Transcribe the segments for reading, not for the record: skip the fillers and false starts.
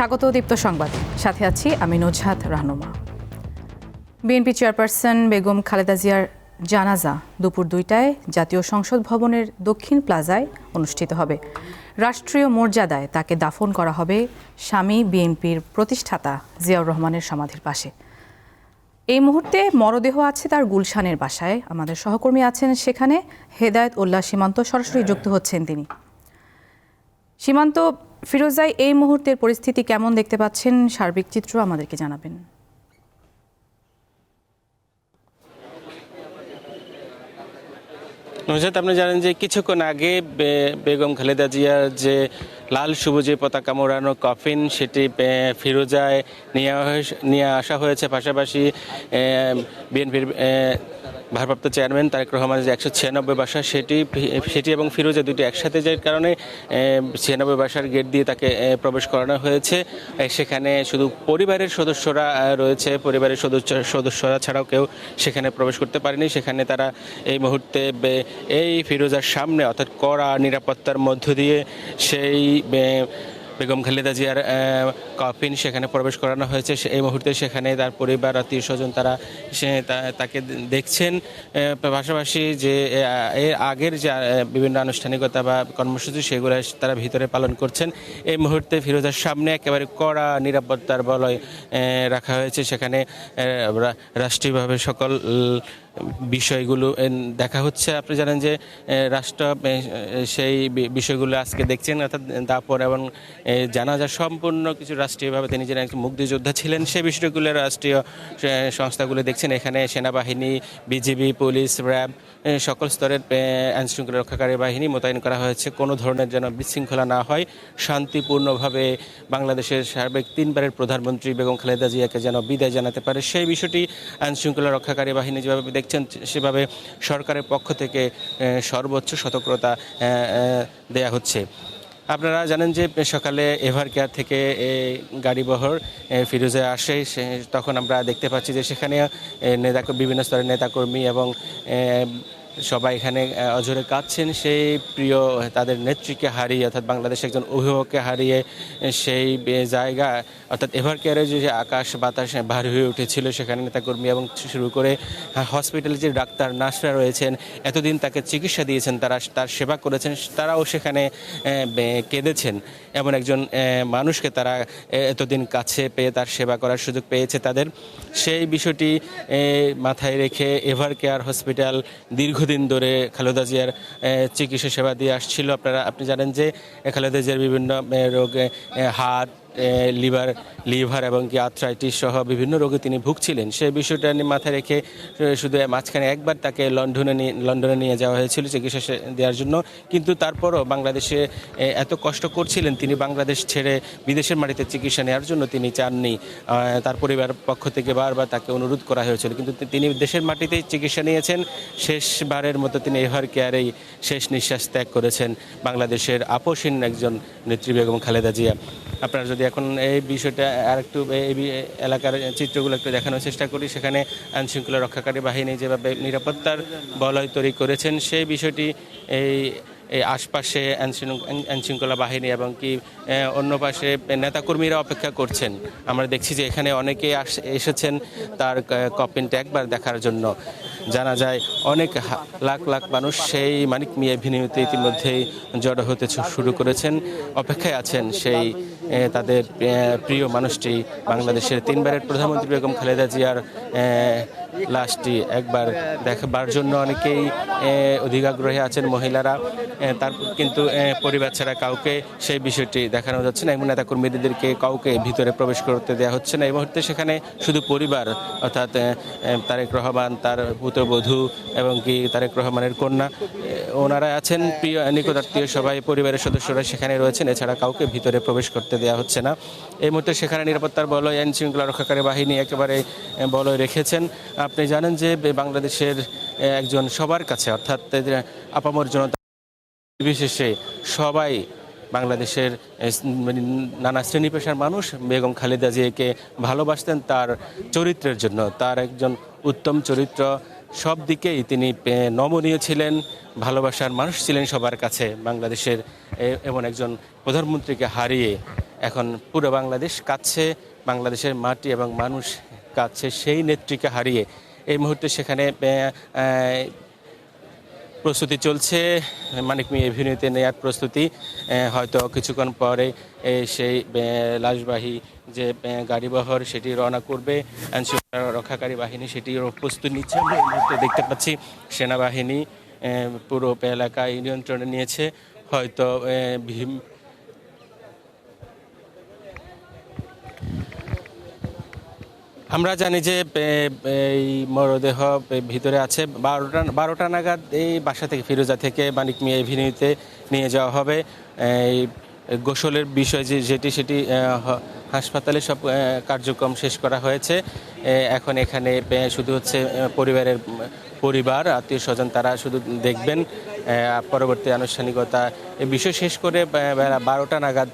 স্বাগত দীপ্ত সংবাদে, সাথে আছি আমি নুজহাত রাহনুমা। বিএনপি চেয়ারপারসন বেগম খালেদা জিয়ার জানাজা দুপুর 2টায় জাতীয় সংসদ ভবনের দক্ষিণ প্লাজায় অনুষ্ঠিত হবে। রাষ্ট্রীয় মর্যাদায় তাকে দাফন করা হবে স্বামী বিএনপির প্রতিষ্ঠাতা জিয়াউর রহমানের সমাধির পাশে। এই মুহূর্তে মরদেহ আছে তার গুলশানের বাসায়। আমাদের সহকর্মী আছেন সেখানে, হেদায়েত উল্লাহ সীমান্ত সরাসরি যুক্ত হচ্ছেন তিনি। সীমান্ত, ফিরোজাই, এই মুহূর্তের পরিস্থিতি কেমন দেখতে পাচ্ছেন? সার্বিক চিত্র আমাদেরকে জানাবেন। নুজহাত, আপনি জানেন যে কিছুক্ষণ আগে বেগম খালেদা জিয়ার যে লাল সবুজে পতাকা মোড়ানো কফিন সেটি ফিরোজায় নিয়ে আসা হয়েছে। পাশাপাশি বিএনপির ভারপ্রাপ্ত চেয়ারম্যান তারেক রহমানের যে 196 বাসা সেটি এবং ফিরোজা দুটি একসাথে যার কারণে 96 বাসার গেট দিয়ে তাকে প্রবেশ করানো হয়েছে। সেখানে শুধু পরিবারের সদস্যরা রয়েছে, পরিবারের সদস্যরা ছাড়াও কেউ সেখানে প্রবেশ করতে পারেনি। সেখানে তারা এই মুহূর্তে এই ফিরোজার সামনে অর্থাৎ কড়া নিরাপত্তার মধ্য দিয়ে সেই বেগম খালেদা জিয়ার কফিন সেখানে প্রবেশ করানো হয়েছে। এই মুহূর্তে সেখানে তার পরিবার, আত্মীয় স্বজন তারা তাকে দেখছেন। পাশাপাশি যে এর আগের যে বিভিন্ন আনুষ্ঠানিকতা বা কর্মসূচি সেগুলো তারা ভিতরে পালন করছেন। এই মুহূর্তে ফিরোজার সামনে একেবারে কড়া নিরাপত্তার বলয় রাখা হয়েছে। সেখানে রাষ্ট্রীয়ভাবে সকল বিষয়গুলো দেখা হচ্ছে। আপনি জানেন যে রাষ্ট্র সেই বিষয়গুলো আজকে দেখছেন, অর্থাৎ দাপন এবং জানাজা সম্পূর্ণ কিছু রাষ্ট্রীয়ভাবে তিনি যেন একজন মুক্তিযোদ্ধা ছিলেন সেই বিষয়গুলো রাষ্ট্রীয় সংস্থাগুলো দেখছেন। এখানে সেনাবাহিনী, বিজিবি, পুলিশ, র্যাব সকল স্তরের আইনশৃঙ্খলা রক্ষাকারী বাহিনী মোতায়েন করা হয়েছে। কোনো ধরনের যেন বিশৃঙ্খলা না হয়, শান্তিপূর্ণভাবে বাংলাদেশের সাবেক 3বারের প্রধানমন্ত্রী বেগম খালেদা জিয়াকে যেন বিদায় জানাতে পারে সেই বিষয়টি আইনশৃঙ্খলা রক্ষাকারী বাহিনী যেভাবে দেখছেন সেভাবে সরকারের পক্ষ থেকে সর্বোচ্চ সতর্কতা দেয়া হচ্ছে। আপনারা জানেন যে সকালে এভার কেয়ার থেকে গাড়িবহর ফিরোজা আসে, তখন আমরা দেখতে পাচ্ছি যে সেখানে বিভিন্ন স্তরের নেতাকর্মী এবং সবাই এখানে অঝরে কাঁদছেন সেই প্রিয় তাদের নেত্রীকে হারিয়ে, অর্থাৎ বাংলাদেশের একজন অভিভাবককে হারিয়ে সেই জায়গা অর্থাৎ এভার কেয়ারে যে আকাশ বাতাস ভারী হয়ে উঠেছিল। সেখানে নেতাকর্মী এবং শুরু করে হসপিটালে যে ডাক্তার নার্সরা রয়েছেন, এতদিন তাকে চিকিৎসা দিয়েছেন, তারা তার সেবা করেছেন, তারাও সেখানে কেঁদেছেন। এমন একজন মানুষকে তারা এতদিন কাছে পেয়ে তার সেবা করার সুযোগ পেয়েছে তাদের, সেই বিষয়টি মাথায় রেখে এভার কেয়ার হসপিটাল দীর্ঘদিন ধরে খালেদা জিয়ার চিকিৎসা সেবা দিয়ে আসছিল। আপনি জানেন যে খালেদা জিয়ার বিভিন্ন রোগে হার্ট, লিভার এবং কি আর্থ্রাইটিস সহ বিভিন্ন রোগে তিনি ভুগছিলেন। সেই বিষয়টা মাথায় রেখে শুধু মাঝখানে একবার তাকে লন্ডনে নিয়ে যাওয়া হয়েছিল চিকিৎসা দেওয়ার জন্য। কিন্তু তারপরও বাংলাদেশে এত কষ্ট করছিলেন তিনি, বাংলাদেশ ছেড়ে বিদেশের মাটিতে চিকিৎসা নেওয়ার জন্য তিনি চাননি। তার পরিবারের পক্ষ থেকে বারবার তাকে অনুরোধ করা হয়েছিল, কিন্তু তিনি দেশের মাটিতেই চিকিৎসা নিয়েছেন। শেষবারের মতো তিনি এভার কেয়ারেই শেষ নিঃশ্বাস ত্যাগ করেছেন বাংলাদেশের আপসহীন একজন নেত্রী বেগম খালেদা জিয়া। আপনারা যদি এখন এই বিষয়টা আর একটু এই এলাকার চিত্রগুলো একটু দেখানোর চেষ্টা করি, সেখানে আইনশৃঙ্খলা রক্ষাকারী বাহিনী যেভাবে নিরাপত্তার বলয় তৈরি করেছেন সেই বিষয়টি এই আশপাশে আইনশৃঙ্খলা বাহিনী এবং কি অন্য পাশে নেতাকর্মীরা অপেক্ষা করছেন। আমরা দেখছি যে এখানে অনেকেই এসেছেন তার কফিনটা একবার দেখার জন্য। জানা যায় অনেক লাখ লাখ মানুষ সেই মানিক মিয়া এভিনিউতে ইতিমধ্যেই জড়ো হতে শুরু করেছেন, অপেক্ষায় আছেন সেই তাদের প্রিয় মানুষটি বাংলাদেশের 3বারের প্রধানমন্ত্রী বেগম খালেদা জিয়ার লাশটি একবার দেখাবার জন্য অনেকেই অধিকাগ্রহী আছেন মহিলারা। তার কিন্তু পরিবার ছাড়া কাউকে সেই বিষয়টি দেখানো যাচ্ছে না এবং নেতাকর্মীদেরকে কাউকে ভিতরে প্রবেশ করতে দেওয়া হচ্ছে না। এই মুহূর্তে সেখানে শুধু পরিবার অর্থাৎ তারেক রহমান, তার পুত্রবধূ এবং কি তারেক রহমানের কন্যা ওনারা আছেন, প্রিয় নিকটাত্মীয় সবাই পরিবারের সদস্যরা সেখানে রয়েছেন, এছাড়া কাউকে ভিতরে প্রবেশ করতে দেওয়া হচ্ছে না। এই মুহূর্তে সেখানে নিরাপত্তার বলয় আইনশৃঙ্খলা রক্ষাকারী বাহিনী একেবারে বলয় রেখেছেন। আপনি জানেন যে বাংলাদেশের একজন সবার কাছে অর্থাৎ আপামর জনতা বিশেষে সবাই বাংলাদেশের নানা শ্রেণী পেশার মানুষ বেগম খালেদা জিয়াকে ভালোবাসতেন তার চরিত্রের জন্য। তার একজন উত্তম চরিত্র, সব দিকেই তিনি নমনীয় ছিলেন, ভালোবাসার মানুষ ছিলেন সবার কাছে। বাংলাদেশের এমন একজন প্রধানমন্ত্রীকে হারিয়ে এখন পুরো বাংলাদেশ কাঁদছে, বাংলাদেশের মাটি এবং মানুষ কাঁদছে সেই নেত্রীকে হারিয়ে। এই মুহূর্তে সেখানে প্রস্তুতি চলছে, মানিক মিয়া এভিনিউতে নেওয়ার প্রস্তুতি। হয়তো কিছুক্ষণ পরে সেই লাশবাহী যে গাড়িবহর সেটি রওনা করবে, আইনশৃঙ্খলা রক্ষাকারী বাহিনী সেটিও প্রস্তুতি নিচ্ছে। আমরা এই মুহূর্তে দেখতে পাচ্ছি সেনাবাহিনী পুরো এলাকায় নিয়ন্ত্রণে নিয়েছে। হয়তো আমরা জানি যে এই মরদেহ ভিতরে আছে। 12টা নাগাদ এই বাসা থেকে, ফিরোজা থেকে মানিক মিয়া এভিনিউতে নিয়ে যাওয়া হবে। এই গোসলের বিষয় সেটি হাসপাতালে সব কার্যক্রম শেষ করা হয়েছে। এখন এখানে শুধু হচ্ছে পরিবার আত্মীয় স্বজন তারা শুধু দেখবেন। পরবর্তী আনুষ্ঠানিকতা এই বিষয় শেষ করে বেলা 12টা নাগাদ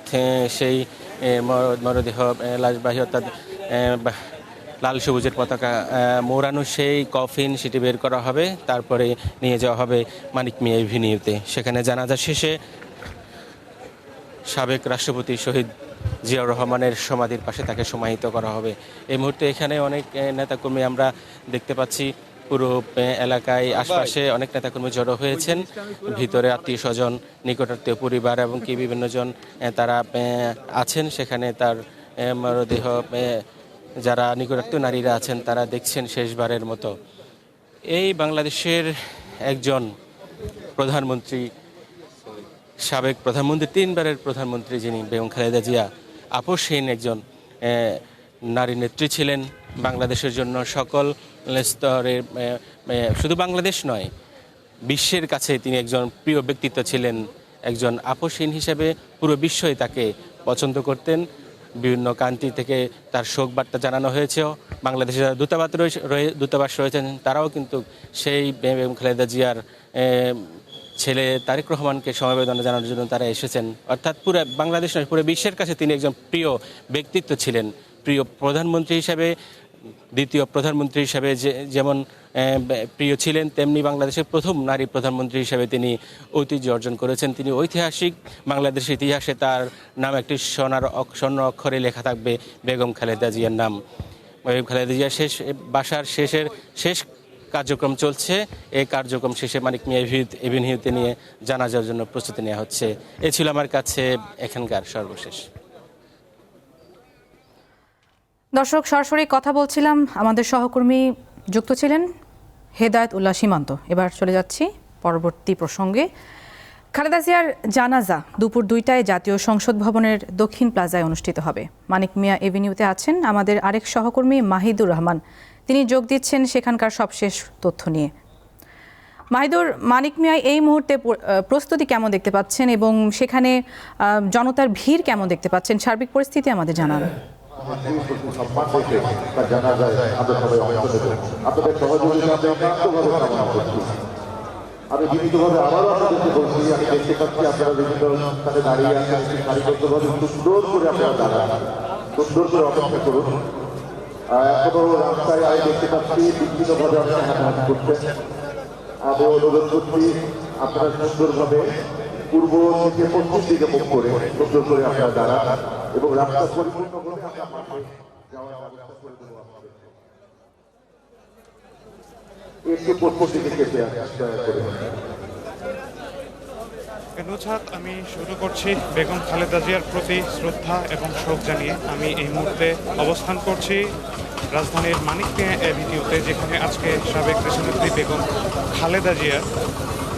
সেই মরদেহ লাশবাহী অর্থাৎ লাল সবুজের পতাকা মোড়ানো সেই কফিন সেটি বের করা হবে, তারপরে নিয়ে যাওয়া হবে মানিক মিয়া এভিনিউতে। সেখানে জানাজা শেষে সাবেক রাষ্ট্রপতি শহীদ জিয়াউর রহমানের সমাধির পাশে তাকে সমাহিত করা হবে। এই মুহূর্তে এখানে অনেক নেতাকর্মী আমরা দেখতে পাচ্ছি, পুরো এলাকায় আশপাশে অনেক নেতাকর্মী জড়ো হয়েছেন। ভিতরে আত্মীয় স্বজন, নিকটাত্মীয় পরিবার এবং কি বিভিন্ন জন তারা আছেন সেখানে। তার মরদেহ যারা নিকটাত্মীয় নারীরা আছেন তারা দেখছেন শেষবারের মতো। এই বাংলাদেশের একজন প্রধানমন্ত্রী, সাবেক প্রধানমন্ত্রী, 3 বারের প্রধানমন্ত্রী যিনি বেগম খালেদা জিয়া, আপসহীন একজন নারী নেত্রী ছিলেন। বাংলাদেশের জন্য সকল স্তরের, শুধু বাংলাদেশ নয় বিশ্বের কাছে তিনি একজন প্রিয় ব্যক্তিত্ব ছিলেন। একজন আপসহীন হিসেবে পুরো বিশ্বই তাকে পছন্দ করতেন। বিভিন্ন কান্ট্রি থেকে তার শোক বার্তা জানানো হয়েছেও। বাংলাদেশের যারা দূতাবাস রয়েছেন তারাও কিন্তু সেই বেগম খালেদা জিয়ার ছেলে তারেক রহমানকে সমবেদনা জানানোর জন্য তারা এসেছেন। অর্থাৎ পুরো বাংলাদেশ নয়, পুরো বিশ্বের কাছে তিনি একজন প্রিয় ব্যক্তিত্ব ছিলেন। প্রিয় প্রধানমন্ত্রী হিসাবে, দ্বিতীয় প্রধানমন্ত্রী হিসাবে যেমন প্রিয় ছিলেন, তেমনি বাংলাদেশের প্রথম নারী প্রধানমন্ত্রী হিসাবে তিনি ঐতিহ্য অর্জন করেছেন। তিনি ঐতিহাসিক, বাংলাদেশের ইতিহাসে তার নাম একটি স্বর্ণ অক্ষরে লেখা থাকবে, বেগম খালেদা জিয়ার নাম। বেগম খালেদা জিয়া বাসার শেষ কার্যক্রম চলছে। এই কার্যক্রম শেষে মানিক মিয়া এভিনিউতে নিয়ে জানাজার জন্য প্রস্তুতি নেওয়া হচ্ছে। এ ছিল আমার কাছে এখানকার সর্বশেষ। দর্শক, সরাসরি কথা বলছিলাম, আমাদের সহকর্মী যুক্ত ছিলেন হেদায়েত উল্লাহ সীমান্ত। এবার চলে যাচ্ছি পরবর্তী প্রসঙ্গে। খালেদা জিয়ার জানাজা দুপুর 2টায় জাতীয় সংসদ ভবনের দক্ষিণ প্লাজায় অনুষ্ঠিত হবে। মানিক মিয়া এভিনিউতে আছেন আমাদের আরেক সহকর্মী মাহিদুর রহমান। তিনি যোগ দিচ্ছেন সেখানকার সবশেষ তথ্য নিয়ে। মাহিদুর, মানিক মিয়া এই মুহূর্তে প্রস্তুতি কেমন দেখতে পাচ্ছেন এবং সেখানে জনতার ভিড় কেমন দেখতে পাচ্ছেন? সার্বিক পরিস্থিতি আমাদের জানান। আমি বিনীতভাবে আবারও আপনাদেরকে বলছি, আমি দেখতে পাচ্ছি আপনারা বিভিন্ন স্থানে দাঁড়িয়ে আছেন, সারিবদ্ধভাবে সুন্দর করে আপনারা দাঁড়ান, সুন্দর করে অপেক্ষা করুন। এখনো রাস্তায় আমি দেখতে পাচ্ছি বিভিন্নভাবে আপনারা হাঁটাহাঁটি করছেন। আমি অনুরোধ করছি আপনারা সুন্দরভাবে পূর্ব থেকে পশ্চিম দিকে মুখ করে সুন্দর করে আপনারা দাঁড়ান এবং রাস্তা পরিপূর্ণ করে আমরা মাঠে যাওয়ার ব্যবস্থা করে দেবো আপনাদের। একটু পশ্চিম দিকে কেটে করে নুজহাত, আমি শুরু করছি বেগম খালেদা জিয়ার প্রতি শ্রদ্ধা এবং শোক জানিয়ে। আমি এই মুহূর্তে অবস্থান করছি রাজধানীর মানিক মিয়া এভিনিউতে, যেখানে আজকে সাবেক দেশনেত্রী বেগম খালেদা জিয়ার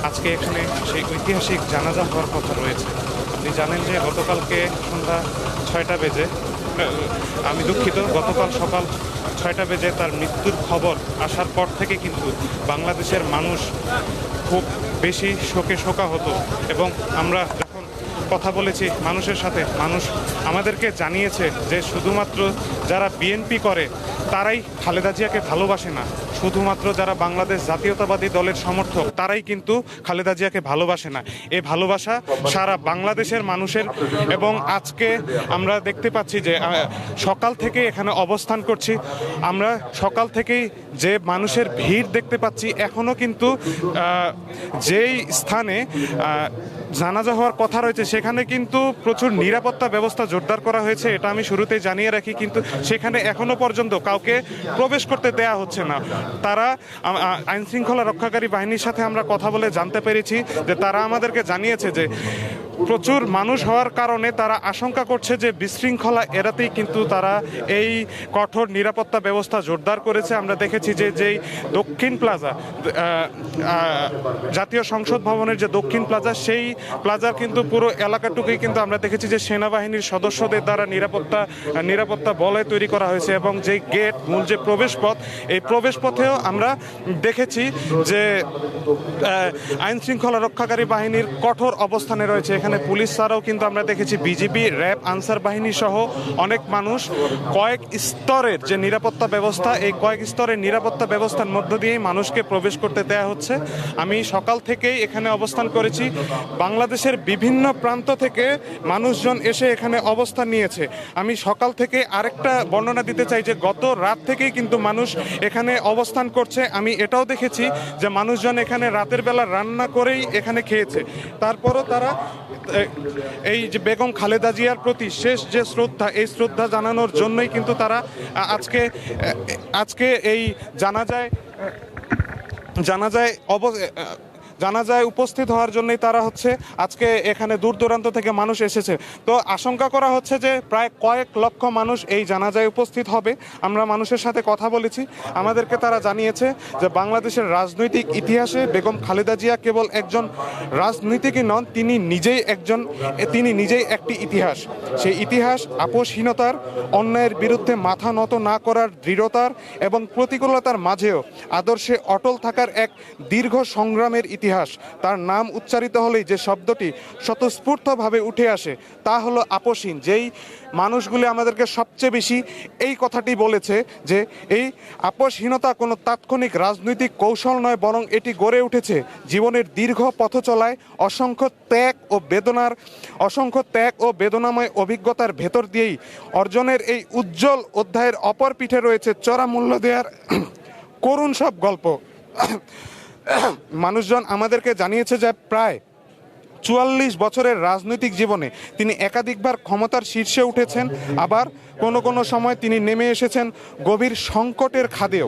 আজকে এখানে সেই ঐতিহাসিক জানাজা হওয়ার কথা রয়েছে। আপনি জানেন যে গতকালকে সন্ধ্যা 6টা বেজে, আমি দুঃখিত, গতকাল সকাল 6টা বেজে তার মৃত্যুর খবর আসার পর থেকে কিন্তু বাংলাদেশের মানুষ খুব বেশি শোকে শোকাহত। এবং আমরা যখন কথা বলেছি মানুষের সাথে, মানুষ আমাদেরকে জানিয়েছে যে শুধুমাত্র যারা বিএনপি করে তারাই খালেদা জিয়াকে ভালোবাসে না, শুধুমাত্র যারা বাংলাদেশ জাতীয়তাবাদী দলের সমর্থক তারাই কিন্তু খালেদা জিয়াকে ভালোবাসে না। এই ভালোবাসা সারা বাংলাদেশের মানুষের। এবং আজকে আমরা দেখতে পাচ্ছি যে সকাল থেকে এখানে অবস্থান করছি, আমরা সকাল থেকেই যে মানুষের ভিড় দেখতে পাচ্ছি, এখনও কিন্তু যেই স্থানে জানাজা হওয়ার কথা রয়েছে সেখানে কিন্তু প্রচুর নিরাপত্তা ব্যবস্থা জোরদার করা হয়েছে, এটা আমি শুরুতেই জানিয়ে রাখি। কিন্তু সেখানে এখনো পর্যন্ত কাউকে প্রবেশ করতে দেয়া হচ্ছে না। তারা আইন শৃঙ্খলা রক্ষাকারী বাহিনীর সাথে আমরা কথা বলে জানতে পেরেছি যে তারা আমাদেরকে জানিয়েছে যে প্রচুর মানুষ হওয়ার কারণে তারা আশঙ্কা করছে যে বিশৃঙ্খলা এড়াতেই কিন্তু তারা এই কঠোর নিরাপত্তা ব্যবস্থা জোরদার করেছে। আমরা দেখেছি যে যেই দক্ষিণ প্লাজা, জাতীয় সংসদ ভবনের যে দক্ষিণ প্লাজা, সেই প্লাজার কিন্তু পুরো এলাকাটুকুই কিন্তু আমরা দেখেছি যে সেনাবাহিনীর সদস্যদের দ্বারা নিরাপত্তা বলয় তৈরি করা হয়েছে। এবং যে গেট, মূল যে প্রবেশ পথ, এই প্রবেশ পথেও আমরা দেখেছি যে আইন শৃঙ্খলা রক্ষাকারী বাহিনীর কঠোর অবস্থানে রয়েছে। এখানে পুলিশ ছাড়াও কিন্তু আমরা দেখেছি বিজিবি, র্যাব, আনসার বাহিনী সহ অনেক মানুষ। কয়েক স্তরের যে নিরাপত্তা ব্যবস্থা, এই কয়েক স্তরের নিরাপত্তা ব্যবস্থার মধ্য দিয়েই মানুষকে প্রবেশ করতে দেয়া হচ্ছে। আমি সকাল থেকেই এখানে অবস্থান করেছি, বাংলাদেশের বিভিন্ন প্রান্ত থেকে মানুষজন এসে এখানে অবস্থান নিয়েছে। আমি সকাল থেকে আরেকটা বর্ণনা দিতে চাই যে গত রাত থেকেই কিন্তু মানুষ এখানে অবস্থান করছে। আমি এটাও দেখেছি যে মানুষজন এখানে রাতের বেলা রান্না করেই এখানে খেয়েছে। তারপরও তারা এই যে বেগম খালেদা জিয়ার প্রতি শেষ যে শ্রদ্ধা, এই শ্রদ্ধা জানানোর জন্যই কিন্তু তারা আজকে এই জানাজায় উপস্থিত হওয়ার জন্যই তারা আজকে এখানে দূর দূরান্ত থেকে মানুষ এসেছে। তো আশঙ্কা করা হচ্ছে যে প্রায় কয়েক লক্ষ মানুষ এই জানাজায় উপস্থিত হবে। আমরা মানুষের সাথে কথা বলেছি, আমাদেরকে তারা জানিয়েছে যে বাংলাদেশের রাজনৈতিক ইতিহাসে বেগম খালেদা জিয়া কেবল একজন রাজনীতিকই নন, তিনি নিজেই একটি ইতিহাস। সেই ইতিহাস আপোষহীনতার, অন্যায়ের বিরুদ্ধে মাথা নত না করার দৃঢ়তার এবং প্রতিকূলতার মাঝেও আদর্শে অটল থাকার এক দীর্ঘ সংগ্রামের ইতিহাস। তার নাম উচ্চারিত হলেই যে শব্দটি স্বতঃস্ফূর্তভাবে উঠে আসে তা হলো আপোষহীন। যেই মানুষগুলি আমাদেরকে সবচেয়ে বেশি এই কথাটি বলেছে যে এই আপোষহীনতা কোনো তাৎক্ষণিক রাজনৈতিক কৌশল নয়, বরং এটি গড়ে উঠেছে জীবনের দীর্ঘ পথ চলায় অসংখ্য ত্যাগ ও বেদনাময় অভিজ্ঞতার ভেতর দিয়েই অর্জনের এই উজ্জ্বল অধ্যায়ের অপর পিঠে রয়েছে চড়া মূল্য দেওয়ার করুণ সব গল্প। মানুষজন আমাদেরকে জানিয়েছে যে প্রায় ৪৪ বছরের রাজনৈতিক জীবনে তিনি একাধিকবার ক্ষমতার শীর্ষে উঠেছেন, আবার কোনো সময় তিনি নেমে এসেছেন গভীর সংকটের খাদেও।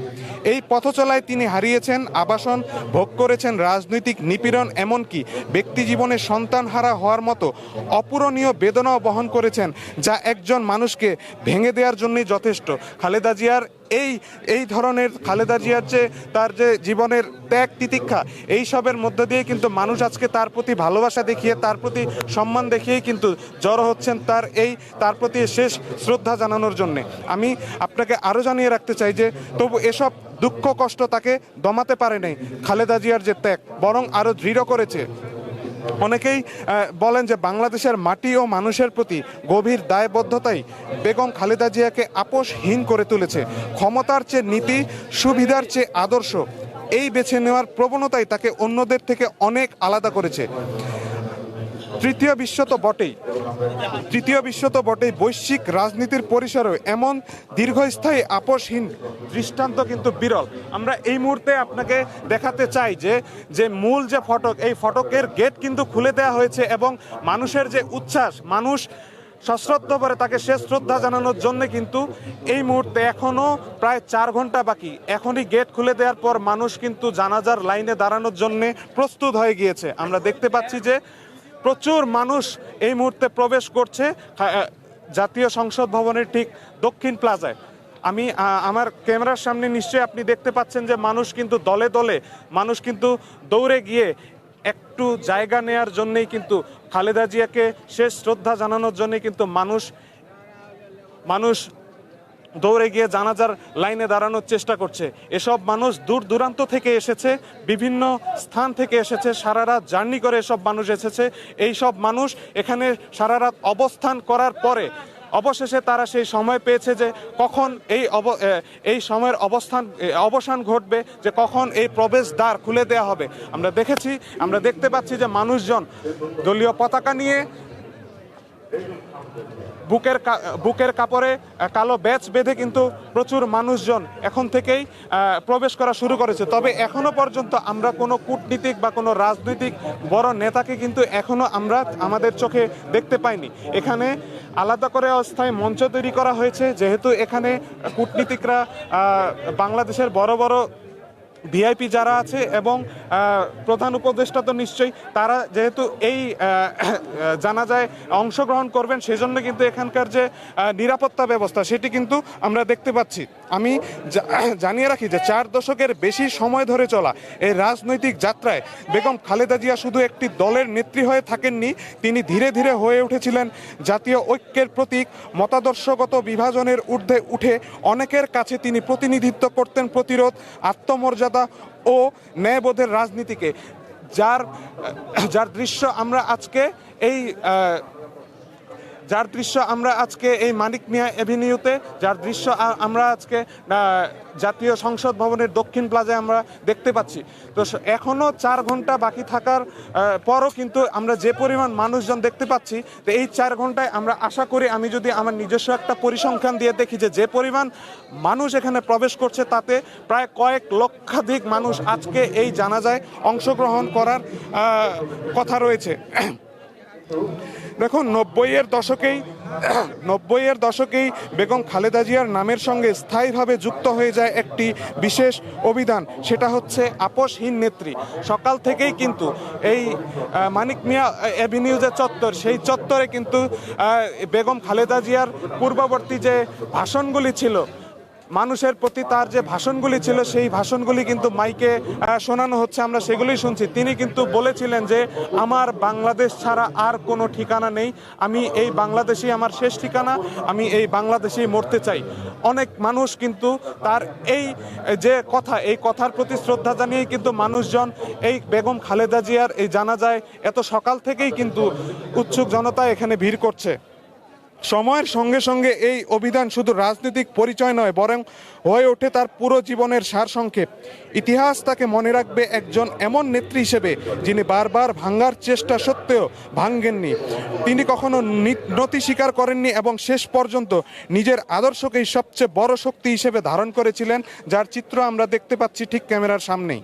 এই পথচলায় তিনি হারিয়েছেন আবাসন, ভোগ করেছেন রাজনৈতিক নিপীড়ন, এমনকি ব্যক্তি জীবনে সন্তানহারা হওয়ার মতো অপূরণীয় বেদনাও বহন করেছেন, যা একজন মানুষকে ভেঙে দেওয়ার জন্যই যথেষ্ট। খালেদা জিয়ার খালেদা জিয়ার তার যে জীবনের ত্যাগ তিতিক্ষা, এইসবের মধ্য দিয়ে কিন্তু মানুষ আজকে তার প্রতি ভালোবাসা দেখিয়ে, তার প্রতি সম্মান দেখিয়েই কিন্তু জড়ো হচ্ছেন তার প্রতি শেষ শ্রদ্ধা জানানোর জন্যে। আমি আপনাকে আরও জানিয়ে রাখতে চাই যে তবু এসব দুঃখ কষ্ট তাকে দমাতে পারে নাই খালেদা জিয়ার যে ত্যাগ, বরং আরও দৃঢ় করেছে। অনেকেই বলেন যে বাংলাদেশের মাটি ও মানুষের প্রতি গভীর দায়বদ্ধতাই বেগম খালেদা জিয়াকে আপোষহীন করে তুলেছে। ক্ষমতার চেয়ে নীতি, সুবিধার চেয়ে আদর্শ, এই বেছে নেওয়ার প্রবণতাই তাকে অন্যদের থেকে অনেক আলাদা করেছে। তৃতীয় বিশ্ব তো বটেই, বৈশ্বিক রাজনীতির পরিসরেও এমন দীর্ঘস্থায়ী আপোষহীন দৃষ্টান্ত কিন্তু বিরল। আমরা এই মুহূর্তে আপনাকে দেখাতে চাই যে মূল যে ফটক, এই ফটকের গেট কিন্তু খুলে দেওয়া হয়েছে এবং মানুষের যে উচ্ছ্বাস, মানুষ সশ্রদ্ধ করে তাকে শেষ শ্রদ্ধা জানানোর জন্য কিন্তু এই মুহূর্তে এখনও প্রায় 4 ঘন্টা বাকি। এখনই গেট খুলে দেওয়ার পর মানুষ কিন্তু জানাজার লাইনে দাঁড়ানোর জন্য প্রস্তুত হয়ে গিয়েছে। আমরা দেখতে পাচ্ছি যে প্রচুর মানুষ এই মুহূর্তে প্রবেশ করছে জাতীয় সংসদ ভবনের ঠিক দক্ষিণ প্লাজায়। আমি আমার ক্যামেরার সামনে নিশ্চয়ই আপনি দেখতে পাচ্ছেন যে মানুষ কিন্তু দলে দলে মানুষ কিন্তু দৌড়ে গিয়ে একটু জায়গা নেয়ার জন্যই কিন্তু খালেদা জিয়াকে শেষ শ্রদ্ধা জানানোর জন্যই কিন্তু মানুষ দৌড়ে গিয়ে জানাজার লাইনে দাঁড়ানোর চেষ্টা করছে। এসব মানুষ দূর দূরান্ত থেকে এসেছে, বিভিন্ন স্থান থেকে এসেছে, সারা রাত জার্নি করে এসব মানুষ এসেছে। এই সব মানুষ এখানে সারা রাত অবস্থান করার পরে অবশেষে তারা সেই সময় পেয়েছে যে কখন এই সময়ের অবসান ঘটবে, যে কখন এই প্রবেশদ্বার খুলে দেওয়া হবে। আমরা দেখতে পাচ্ছি যে মানুষজন দলীয় পতাকা নিয়ে বুকের কাপড়ে কালো ব্যাচ বেঁধে কিন্তু প্রচুর মানুষজন এখন থেকেই প্রবেশ করা শুরু করেছে। তবে এখনো পর্যন্ত আমরা কোনো কূটনীতিক বা কোনো রাজনৈতিক বড় নেতাকে কিন্তু এখনো আমরা আমাদের চোখে দেখতে পাইনি। এখানে আলাদা করে অস্থায়ী মঞ্চ তৈরি করা হয়েছে, যেহেতু এখানে কূটনীতিকরা বাংলাদেশের বড় বড় ভিআইপি যারা আছে এবং প্রধান উপদেষ্টা তো নিশ্চয়ই, তারা যেহেতু এই জানাজায় অংশগ্রহণ করবেন, সেজন্য কিন্তু এখানকার যে নিরাপত্তা ব্যবস্থা সেটি কিন্তু আমরা দেখতে পাচ্ছি। আমি জানিয়ে রাখি যে 4 দশকের বেশি সময় ধরে চলা এই রাজনৈতিক যাত্রায় বেগম খালেদা জিয়া শুধু একটি দলের নেত্রী হয়ে থাকেননি, তিনি ধীরে ধীরে হয়ে উঠেছিলেন জাতীয় ঐক্যের প্রতীক। মতাদর্শগত বিভাজনের ঊর্ধ্বে উঠে অনেকের কাছে তিনি প্রতিনিধিত্ব করতেন প্রতিরোধ, আত্মমর্যাদা ও ন্যায়বোধের রাজনীতিকে, যার দৃশ্য আমরা আজকে এই মানিক মিয়া এভিনিউতে, যার দৃশ্য আমরা আজকে জাতীয় সংসদ ভবনের দক্ষিণ প্লাজায় আমরা দেখতে পাচ্ছি। তো এখনো 4 ঘন্টা বাকি থাকার পরও কিন্তু আমরা যে পরিমাণ মানুষজন দেখতে পাচ্ছি, তো এই 4 ঘন্টায় আমরা আশা করি, আমি যদি আমার নিজস্ব একটা পরিসংখ্যান দিয়ে দেখি যে পরিমাণ মানুষ এখানে প্রবেশ করছে, তাতে প্রায় কয়েক লক্ষাধিক মানুষ আজকে এই জানাজায় অংশগ্রহণ করার কথা রয়েছে। দেখুন, 90-এর দশকেই বেগম খালেদা জিয়ার নামের সঙ্গে স্থায়ীভাবে যুক্ত হয়ে যায় একটি বিশেষ অভিধান, সেটা হচ্ছে আপোষহীন নেত্রী। সকাল থেকেই কিন্তু এই মানিক মিয়া এভিনিউ যে চত্বর, সেই চত্বরে কিন্তু বেগম খালেদা জিয়ার পূর্ববর্তী যে ভাষণগুলি ছিল, মানুষের প্রতি তার যে ভাষণগুলি ছিল, সেই ভাষণগুলি কিন্তু মাইকে শোনানো হচ্ছে, আমরা সেগুলোই শুনছি। তিনি কিন্তু বলেছিলেন যে আমার বাংলাদেশ ছাড়া আর কোনো ঠিকানা নেই, আমি এই বাংলাদেশই আমার শেষ ঠিকানা, আমি এই বাংলাদেশেই মরতে চাই। অনেক মানুষ কিন্তু তার এই যে কথা, এই কথার প্রতি শ্রদ্ধা জানিয়েই কিন্তু মানুষজন এই বেগম খালেদা জিয়ার এই জানাজায় এত সকাল থেকেই কিন্তু উৎসুক জনতা এখানে ভিড় করছে। সময়ের সঙ্গে সঙ্গে এই অভিধান শুধু রাজনৈতিক পরিচয় নয়, বরং হয়ে ওঠে তার পুরো জীবনের সারসংক্ষেপ। ইতিহাস তাকে মনে রাখবে একজন এমন নেত্রী হিসেবে যিনি বারবার ভাঙার চেষ্টা সত্ত্বেও ভাঙেননি। তিনি কখনো নতি স্বীকার করেননি এবং শেষ পর্যন্ত নিজের আদর্শকেই সবচেয়ে বড় শক্তি হিসেবে ধারণ করেছিলেন, যার চিত্র আমরা দেখতে পাচ্ছি ঠিক ক্যামেরার সামনেই।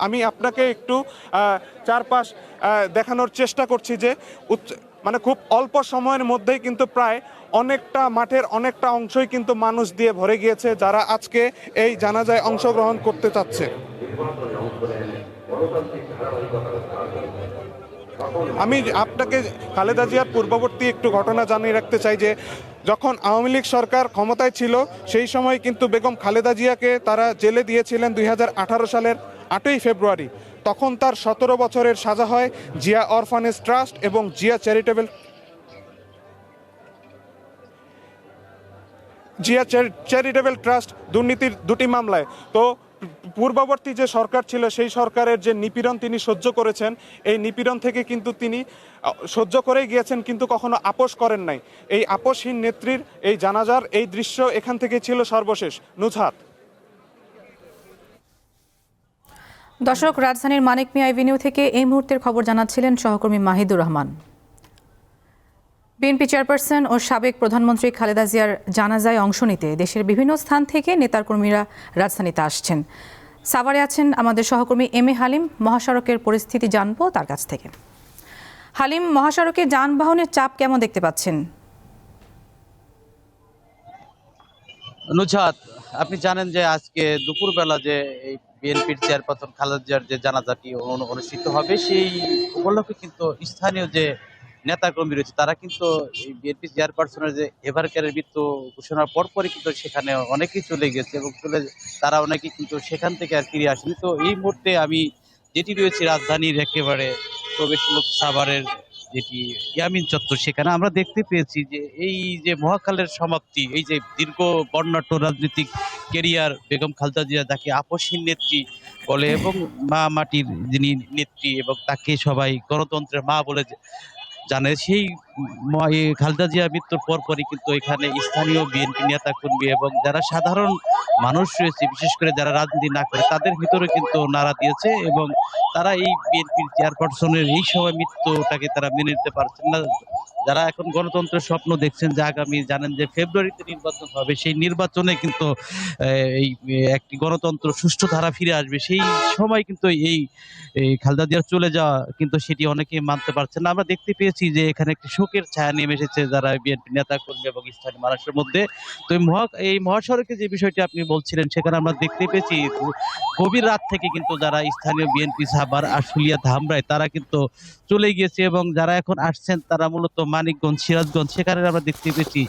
আমি আপনাকে একটু চারপাশ দেখানোর চেষ্টা করছি যে মানে খুব অল্প সময়ের মধ্যেই কিন্তু প্রায় অনেকটা মাঠের অনেকটা অংশই কিন্তু মানুষ দিয়ে ভরে গিয়েছে, যারা আজকে এই জানাজায় অংশগ্রহণ করতে চাচ্ছে। আমি আপনাকে খালেদা জিয়ার পূর্ববর্তী একটু ঘটনা জানিয়ে রাখতে চাই যে যখন আওয়ামী লীগ সরকার ক্ষমতায় ছিল, সেই সময় কিন্তু বেগম খালেদা জিয়াকে তারা জেলে দিয়েছিলেন 2018 সালের 8ই ফেব্রুয়ারি। তখন তার 17 বছরের সাজা হয় জিয়া অরফানেজ ট্রাস্ট এবং জিয়া চ্যারিটেবল ট্রাস্ট দুর্নীতির 2টি মামলায়। তো পূর্ববর্তী যে সরকার ছিল, সেই সরকারের যে নিপীড়ন তিনি সহ্য করেছেন, এই নিপীড়ন থেকে কিন্তু তিনি সহ্য করেই গিয়েছেন, কিন্তু কখনো আপোষ করেন নাই। এই আপোষহীন নেত্রীর এই জানাজার এই দৃশ্য এখান থেকে ছিল সর্বশেষ। নুজহাত। দর্শক, রাজধানীর মানিক মিয়া এভিনিউ থেকে এই মুহূর্তের খবর জানাচ্ছিলেন সহকর্মী মাহিদুর রহমান। বিএনপি চেয়ারপারসন ও সাবেক প্রধানমন্ত্রী খালেদা জিয়ার জানাজায় অংশ নিতে দেশের বিভিন্ন স্থান থেকে নেতাকর্মীরা রাজধানীতে আসছেন। সাভারে আছেন আমাদের সহকর্মী এম.এ. হালিম। মহাসড়কের পরিস্থিতি জানবো তার কাছ থেকে। হালিম, মহাসড়কে যানবাহনের চাপ কেমন দেখতে পাচ্ছেন? নুজহাত, আপনি জানেন যে আজকে দুপুরবেলা যে এই বিএনপির চেয়ারপারসন খালেদা জিয়ার যে জানাজাটি অনুষ্ঠিত হবে, সেই উপলক্ষে কিন্তু স্থানীয় যে নেতাকর্মী রয়েছে তারা কিন্তু এই বিএনপি চেয়ারপারসনের যে এভারকেয়ারের মৃত্যু ঘোষণার পরপরই কিন্তু সেখানে অনেকেই চলে গেছে এবং তারা অনেকেই কিন্তু সেখান থেকে আর ফিরে আসেনি। তো এই মুহূর্তে আমি যেটি রয়েছে রাজধানীর একেবারে প্রবেশমূলক সাভারের যেটি ইয়ামিন চত্বর, সেখানে আমরা দেখতে পেয়েছি যে এই যে মহাকালের সমাপ্তি, এই যে দীর্ঘ বর্ণাঢ্য রাজনৈতিক কেরিয়ার বেগম খালেদা জিয়া, যাকে আপোষহীন নেত্রী বলে এবং মা মাটির যিনি নেত্রী এবং তাকে সবাই গণতন্ত্রের মা বলে জানে সেই এই খালেদা জিয়া মৃত্যুর পরপরই কিন্তু এখানে স্থানীয় বিএনপি নেতা কর্মী এবং যারা সাধারণ মানুষ রয়েছে, বিশেষ করে যারা রাজনীতি না করে, তাদের ভিতরে কিন্তু নাড়া দিয়েছে এবং তারা এই বিএনপির চেয়ারপারসনের এই সময় মৃত্যুটাকে তারা মেনে নিতে পারছেন না। যারা এখন গণতন্ত্রের স্বপ্ন দেখছেন যে আগামী জানেন যে ফেব্রুয়ারিতে নির্বাচন হবে, সেই নির্বাচনে কিন্তু এই একটি গণতন্ত্র সুষ্ঠু ধারা ফিরে আসবে, সেই সময় কিন্তু এই খালেদা জিয়ার চলে যাওয়া কিন্তু সেটি অনেকেই মানতে পারছেন না। আমরা দেখতে পেয়েছি যে এখানে একটি শোকের ছায়া নেমে এসেছে যারা বিএনপি নেতা কর্মী এবং স্থানীয় মানুষের মধ্যে। তো এই মহাসড়কে যে বিষয়টি আপনি বলছিলেন, সেখানে আমরা দেখতে পেয়েছি গভীর রাত থেকে কিন্তু যারা স্থানীয় বিএনপি সাভার, আশুলিয়া, ধামরাই তারা কিন্তু চলে গিয়েছে এবং যারা এখন আসছেন তারা মূলত মানিকগঞ্জ, সিরাজগঞ্জ, সেখানে আমরা দেখতে পেয়েছি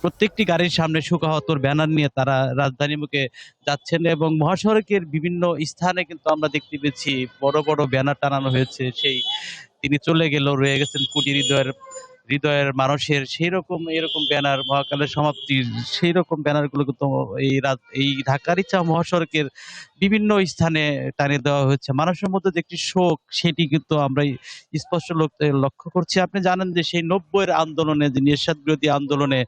প্রত্যেকটি গাড়ির সামনে শোকাহতর ব্যানার নিয়ে তারা রাজধানীমুখে যাচ্ছেন এবং মহাসড়কের বিভিন্ন স্থানে কিন্তু আমরা দেখতে পেয়েছি বড় বড় ব্যানার টানানো হয়েছে। সেই তিনি চলে গেল, রয়ে গেছেন কোটি হৃদয়ের মানুষের, সেই রকম এরকম ব্যানার, মহাকালের সমাপ্তির সেই রকম ব্যানারগুলো কিন্তু এই ঢাকার ইচ্ছা মহাসড়কের বিভিন্ন স্থানে টানিয়ে দেওয়া হয়েছে। মানুষের মধ্যে যে একটি শোক, সেটি কিন্তু আমরা স্পষ্ট লক্ষ্য করছি। আপনি জানেন যে সেই 90-এর আন্দোলনে, যে এরশাদ বিরোধী আন্দোলনে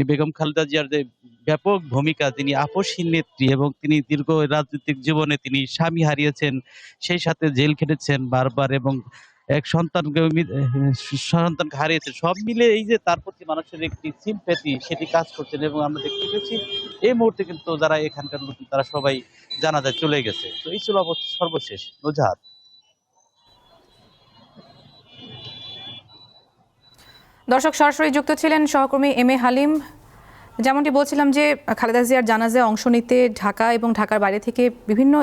বেগম খালেদা জিয়ার যে ব্যাপক ভূমিকা, তিনি আপসহীন নেত্রী এবং তিনি দীর্ঘ রাজনৈতিক জীবনে তিনি স্বামী হারিয়েছেন, সেই সাথে জেল খেটেছেন বারবার এবং এক সন্তানকে হারিয়েছেন। সব মিলে এই যে তার প্রতি মানুষের একটি সিম্প্যাথি, সেটি কাজ করছেন এবং আমরা দেখতে পেয়েছি এই মুহূর্তে কিন্তু যারা এখানকার লোক তারা সবাই জানাজায় চলে গেছে। তো এই ছিল সর্বশেষ। নুজহাত। দর্শক, সরাসরি যুক্ত ছিলেন সহকর্মী এম এ হালিম। যেমনটি বলছিলাম যে খালেদা জিয়ার জানাজায় অংশ নিতে ঢাকা এবং ঢাকার বাইরে থেকে বিভিন্ন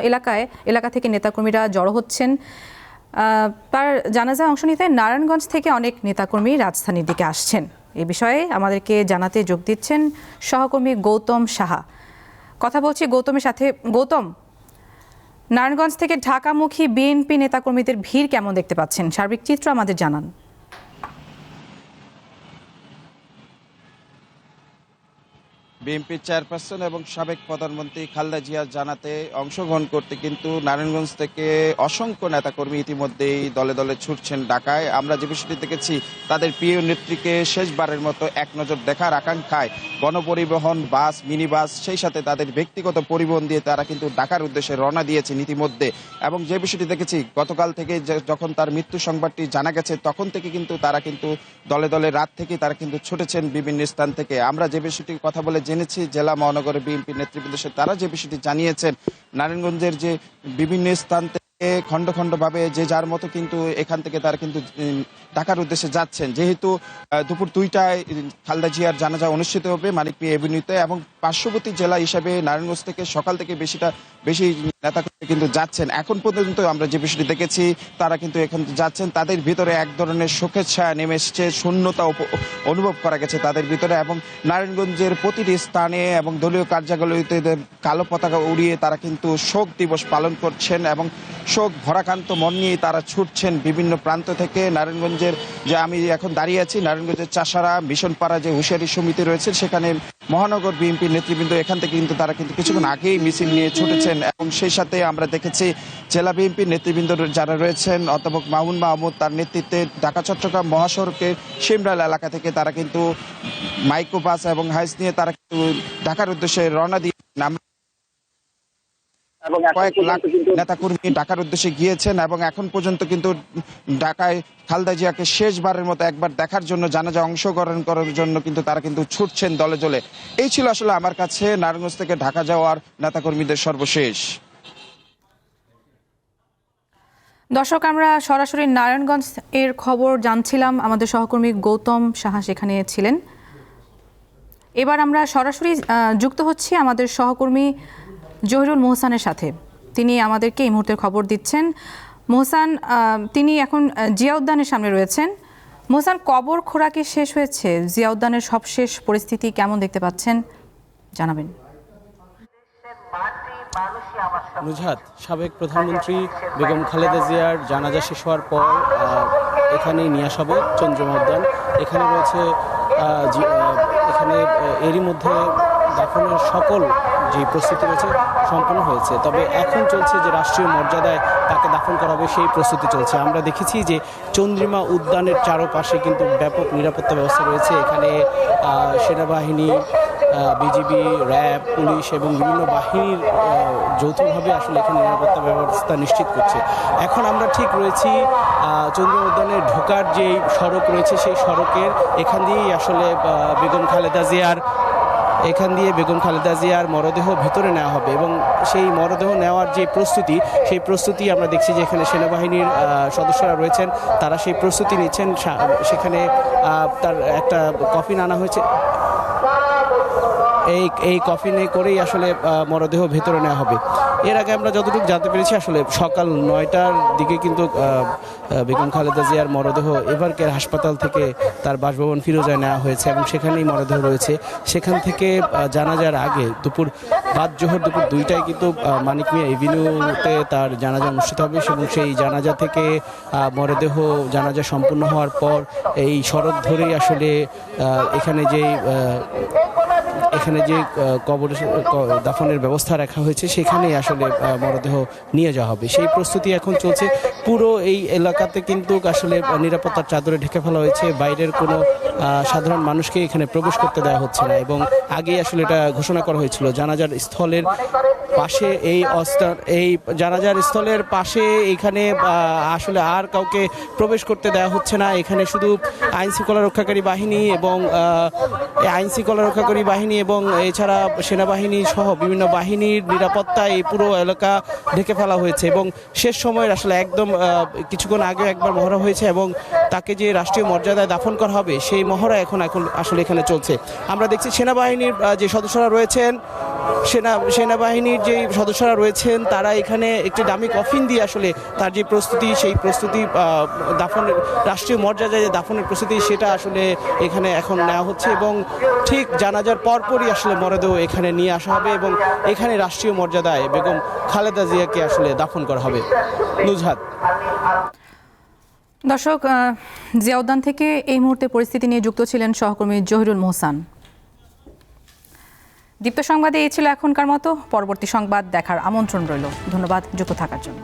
এলাকা থেকে নেতাকর্মীরা জড়ো হচ্ছেন। তার জানাজায় অংশ নিতে নারায়ণগঞ্জ থেকে অনেক নেতাকর্মী রাজধানীর দিকে আসছেন। এ বিষয়ে আমাদেরকে জানাতে যোগ দিচ্ছেন সহকর্মী গৌতম সাহা। কথা বলছি গৌতমের সাথে। গৌতম, নারায়ণগঞ্জ থেকে ঢাকামুখী বিএনপি নেতাকর্মীদের ভিড় কেমন দেখতে পাচ্ছেন? সার্বিক চিত্র আমাদের জানান। বিএনপির চেয়ারপারসন এবং সাবেক প্রধানমন্ত্রী খালেদা জিয়ার জানাতে অংশগ্রহণ করতে কিন্তু নারায়ণগঞ্জ থেকে অসংখ্য নেতাকর্মী ইতিমধ্যেই দলে দলে ছুটছেন ঢাকায়। আমরা যে বিষয়টি দেখেছি, তাদের প্রিয় নেত্রীকে শেষবারের মতো এক নজর দেখার আকাঙ্ক্ষায় গণপরিবহন, বাস, মিনি বাস, সেই সাথে তাদের ব্যক্তিগত পরিবহন দিয়ে তারা কিন্তু ঢাকার উদ্দেশ্যে রওনা দিয়েছেন ইতিমধ্যে। এবং যে বিষয়টি দেখেছি, গতকাল থেকে যখন তার মৃত্যু সংবাদটি জানা গেছে, তখন থেকে কিন্তু তারা কিন্তু দলে দলে রাত থেকে তারা কিন্তু ছুটেছেন বিভিন্ন স্থান থেকে। আমরা যে বিষয়টি কথা বলে জেনেছি, জেলা মহানগরের বিএনপি নেতৃবৃন্দ তারা যে বিষয়টি জানিয়েছেন, নারায়ণগঞ্জের যে বিভিন্ন স্থান থেকে খণ্ড খণ্ড ভাবে যে যার মতো কিন্তু এখান থেকে তারা কিন্তু ঢাকার উদ্দেশ্যে যাচ্ছেন। যেহেতু দুপুর 2টায় খালেদা জিয়ার জানাজা অনুষ্ঠিত হবে মানিক মিয়া এভিনিউতে এবং পার্শ্ববর্তী জেলা হিসাবে নারায়ণগঞ্জ থেকে সকাল থেকে বেশি নেতা কিন্তু যাচ্ছেন। এখন পর্যন্ত আমরা যে বিষয়টি দেখেছি, তারা কিন্তু এখন যাচ্ছেন। তাদের ভিতরে এক ধরনের শোকের ছায়া নেমে এসছে, শূন্যতা অনুভব করা গেছে তাদের ভিতরে। এবং নারায়ণগঞ্জের প্রতিটি স্থানে এবং দলীয় কার্যালয়তে কালো পতাকা উড়িয়ে তারা কিন্তু শোক দিবস পালন করছেন এবং শোক ভরাকান্ত মন নিয়ে তারা ছুটছেন বিভিন্ন প্রান্ত থেকে। নারায়ণগঞ্জের যে আমি এখন দাঁড়িয়ে আছি, নারায়ণগঞ্জের চাষারা মিশনপাড়া যে হুঁশিয়ারি সমিতি রয়েছে, সেখানে মহানগর বিএনপি নেতৃবৃন্দ এখান থেকে কিন্তু তারা কিন্তু কিছুক্ষণ আগেই মিছিল নিয়ে ছুটেছেন। এবং সেই সাথে আমরা দেখেছি জেলা বিএনপি নেতৃবৃন্দ যারা রয়েছেন, অধ্যাপক মামুন মাহমুদ, তার নেতৃত্বে ঢাকা চট্টগ্রাম মহাসড়কের শিমরাল এলাকা থেকে তারা কিন্তু মাইক্রো বাস এবং হাইস নিয়ে তারা কিন্তু ঢাকার উদ্দেশ্যে রওনা দিয়ে কয়েক লাখ নেতাকর্মী ঢাকার উদ্দেশ্যে গিয়েছেন এবং এখন পর্যন্ত কিন্তু ঢাকায় খালেদা জিয়াকে শেষবারের মতো একবার দেখার জন্য, জানাজা অংশগ্রহণ করার জন্য কিন্তু তারা কিন্তু ছুটছেন দলে দলে। এই ছিল আসলে আমার কাছে নারায়ণগঞ্জ থেকে ঢাকা যাওয়ার নেতাকর্মীদের সর্বশেষ। দর্শক, আমরা সরাসরি নারায়ণগঞ্জ এর খবর জানছিলাম, আমাদের সহকর্মী গৌতম সাহা সেখানে ছিলেন। এবার আমরা সরাসরি যুক্ত হচ্ছি আমাদের সহকর্মী জহিরুল মোহসানের সাথে। তিনি আমাদেরকে এই মুহূর্তের খবর দিচ্ছেন। মোহসান, তিনি এখন জিয়া উদ্যানের সামনে রয়েছেন। মোহসান, কবর খোরাকি শেষ হয়েছে, জিয়া উদ্যানের সবশেষ পরিস্থিতি কেমন দেখতে পাচ্ছেন জানাবেন। নুজহাত, সাবেক প্রধানমন্ত্রী বেগম খালেদা জিয়ার জানাজা শেষ হওয়ার পর এখানে নিয়ে আসা হবে চন্দ্রিমা উদ্যান। এখানে রয়েছে এখানে এরই মধ্যে দাফনের সকল যে প্রস্তুতি রয়েছে সম্পন্ন হয়েছে, তবে এখন চলছে যে রাষ্ট্রীয় মর্যাদায় তাকে দাফন করা হবে সেই প্রস্তুতি চলছে। আমরা দেখেছি যে চন্দ্রিমা উদ্যানের চারপাশে কিন্তু ব্যাপক নিরাপত্তা ব্যবস্থা রয়েছে। এখানে সেনাবাহিনী, বিজিবি, র্যাব, পুলিশ এবং বিভিন্ন বাহিনীর যৌথভাবে আসলে এখানে নিরাপত্তা ব্যবস্থা নিশ্চিত করছে। এখন আমরা ঠিক রয়েছি চন্দ্রিমা উদ্যানে ঢোকার যে সড়ক রয়েছে সেই সড়কের এখান দিয়েই আসলে বেগম খালেদা জিয়ার মরদেহ ভিতরে নেওয়া হবে এবং সেই মরদেহ নেওয়ার যে প্রস্তুতি, সেই প্রস্তুতি আমরা দেখছি যে এখানে সেনাবাহিনীর সদস্যরা রয়েছেন, তারা সেই প্রস্তুতি নিচ্ছেন। সেখানে তার একটা কফিন আনা হয়েছে, এই কফিনে করেই আসলে মরদেহ ভেতরে নেওয়া হবে। এর আগে আমরা যতটুকু জানতে পেরেছি আসলে সকাল 9টার দিকে কিন্তু বেগম খালেদা জিয়ার মরদেহ এভারকেয়ার হাসপাতাল থেকে তার বাসভবন ফিরোজায় নেওয়া হয়েছে এবং সেখানেই মরদেহ রয়েছে। সেখান থেকে জানাজার আগে দুপুর 2টায় কিন্তু মানিক মিয়া এভিনিউতে তার জানাজা অনুষ্ঠিত হবে এবং সেই জানাজা থেকে জানাজা সম্পূর্ণ হওয়ার পর এই সড়ক ধরেই আসলে এখানে যে কবর দাফনের ব্যবস্থা রাখা হয়েছে সেখানেই আসলে মরদেহ নিয়ে যাওয়া হবে। সেই প্রস্তুতি এখন চলছে। পুরো এই এলাকাতে কিন্তু আসলে নিরাপত্তার চাদরে ঢেকে ফেলা হয়েছে। বাইরের কোনো সাধারণ মানুষকে এখানে প্রবেশ করতে দেওয়া হচ্ছে না এবং আগেই আসলে এটা ঘোষণা করা হয়েছিল। জানাজার স্থলের পাশে এখানে আসলে আর কাউকে প্রবেশ করতে দেওয়া হচ্ছে না। এখানে শুধু আইন শৃঙ্খলা রক্ষাকারী বাহিনী এবং এছাড়া সেনাবাহিনী সহ বিভিন্ন বাহিনীর নিরাপত্তায় এই পুরো এলাকা ঢেকে ফেলা হয়েছে এবং শেষ সময়ের আসলে একদম কিছুক্ষণ আগে একবার মহড়া হয়েছে এবং তাকে যে রাষ্ট্রীয় মর্যাদায় দাফন করা হবে সেই মহড়া এখন আসলে এখানে চলছে। আমরা দেখছি সেনাবাহিনীর যে সদস্যরা রয়েছেন তারা এখানে একটি দামি কফিন দিয়ে আসলে তার যে প্রস্তুতি, সেই প্রস্তুতি দাফনের রাষ্ট্রীয় মর্যাদায় যে দাফনের প্রস্তুতি সেটা আসলে এখানে এখন নেওয়া হচ্ছে এবং ঠিক জানাজার পরপরই আসলে মরদেহ এখানে নিয়ে আসা হবে এবং এখানে রাষ্ট্রীয় মর্যাদায় বেগম খালেদা জিয়াকে আসলে দাফন করা হবে। নুজহাত। দর্শক, জিয়া উদ্যান থেকে এই মুহূর্তে পরিস্থিতি নিয়ে যুক্ত ছিলেন সহকর্মী জহিরুল মোহসান। দীপ্ত সংবাদে এই ছিল এখনকার মতো। পরবর্তী সংবাদ দেখার আমন্ত্রণ রইল। ধন্যবাদ যুক্ত থাকার জন্য।